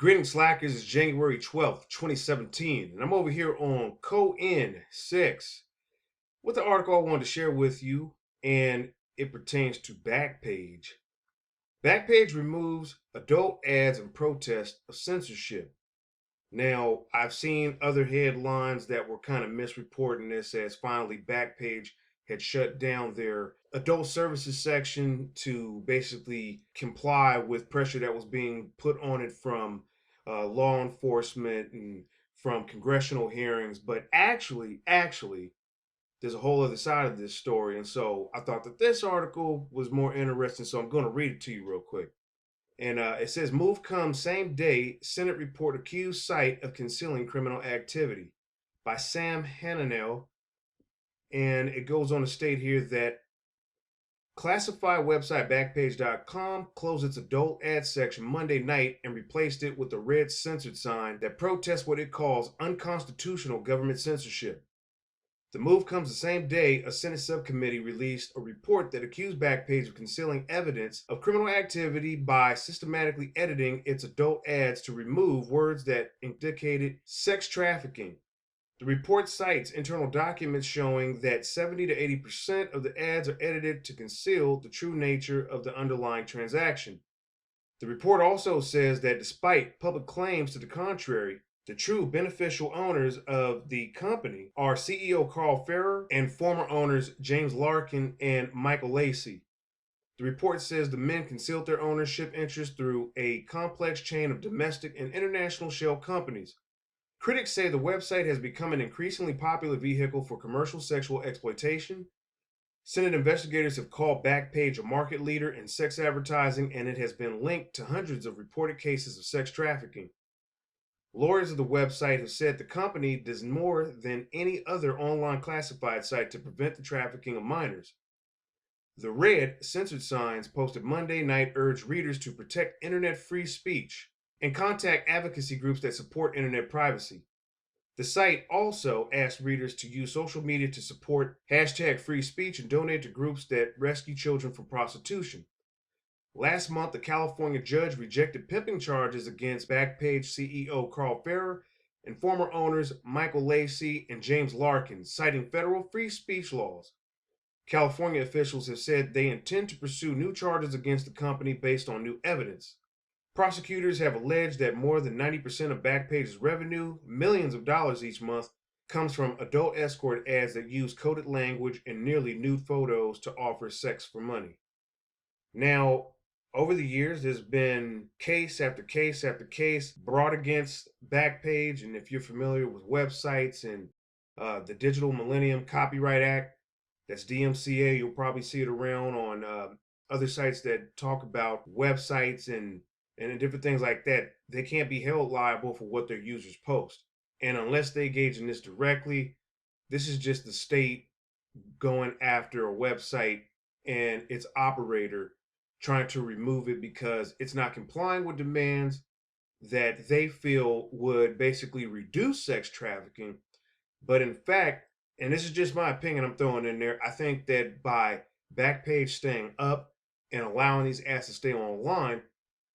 Greetings, Slackers. It's January 12th, 2017, and I'm over here on Co-N6 with the article I wanted to share with you, and it pertains to Backpage. Backpage removes adult ads in protest of censorship. Now, I've seen other headlines that were kind of misreporting this as finally Backpage had shut down their adult services section to basically comply with pressure that was being put on it from law enforcement and from congressional hearings. But actually, there's a whole other side of this story. And so I thought that this article was more interesting. So I'm going to read it to you real quick. And it says, move comes same day, Senate report accused site of concealing criminal activity by Sam Hananel. And it goes on to state here that classified website Backpage.com closed its adult ad section Monday night and replaced it with a red censored sign that protests what it calls unconstitutional government censorship. The move comes the same day a Senate subcommittee released a report that accused Backpage of concealing evidence of criminal activity by systematically editing its adult ads to remove words that indicated sex trafficking. The report cites internal documents showing that 70 to 80% of the ads are edited to conceal the true nature of the underlying transaction. The report also says that despite public claims to the contrary, the true beneficial owners of the company are CEO Carl Ferrer and former owners James Larkin and Michael Lacey. The report says the men concealed their ownership interests through a complex chain of domestic and international shell companies. Critics say the website has become an increasingly popular vehicle for commercial sexual exploitation. Senate investigators have called Backpage a market leader in sex advertising, and it has been linked to hundreds of reported cases of sex trafficking. Lawyers of the website have said the company does more than any other online classified site to prevent the trafficking of minors. The red censored signs posted Monday night urged readers to protect internet free speech and contact advocacy groups that support internet privacy. The site also asked readers to use social media to support hashtag free speech and donate to groups that rescue children from prostitution. Last month, a California judge rejected pimping charges against Backpage CEO Carl Ferrer and former owners Michael Lacey and James Larkin, citing federal free speech laws. California officials have said they intend to pursue new charges against the company based on new evidence. Prosecutors have alleged that more than 90% of Backpage's revenue, millions of dollars each month, comes from adult escort ads that use coded language and nearly nude photos to offer sex for money. Now, over the years, there's been case after case after case brought against Backpage. And if you're familiar with websites and the Digital Millennium Copyright Act, that's DMCA, you'll probably see it around on other sites that talk about websites and different things like that. They can't be held liable for what their users post. And unless they engage in this directly, this is just the state going after a website and its operator trying to remove it because it's not complying with demands that they feel would basically reduce sex trafficking. But in fact, and this is just my opinion I'm throwing in there, I think that by Backpage staying up and allowing these ads to stay online,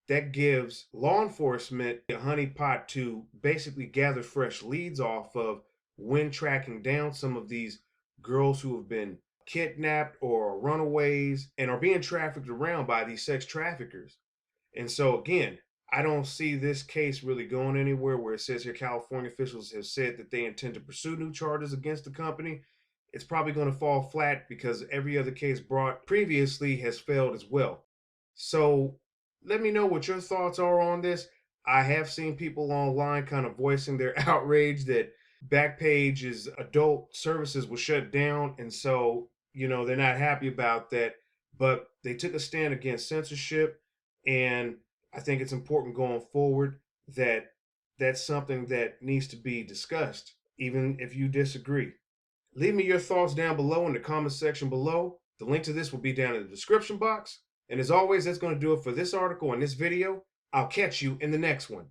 that gives law enforcement a honeypot to basically gather fresh leads off of when tracking down some of these girls who have been kidnapped or runaways and are being trafficked around by these sex traffickers. And so again, I don't see this case really going anywhere where it says here California officials have said that they intend to pursue new charges against the company. It's probably going to fall flat because every other case brought previously has failed as well. So let me know what your thoughts are on this. I have seen people online kind of voicing their outrage that Backpage's adult services was shut down. And so, they're not happy about that. But they took a stand against censorship. And I think it's important going forward that that's something that needs to be discussed, even if you disagree. Leave me your thoughts down below in the comment section below. The link to this will be down in the description box. And as always, that's going to do it for this article and this video. I'll catch you in the next one.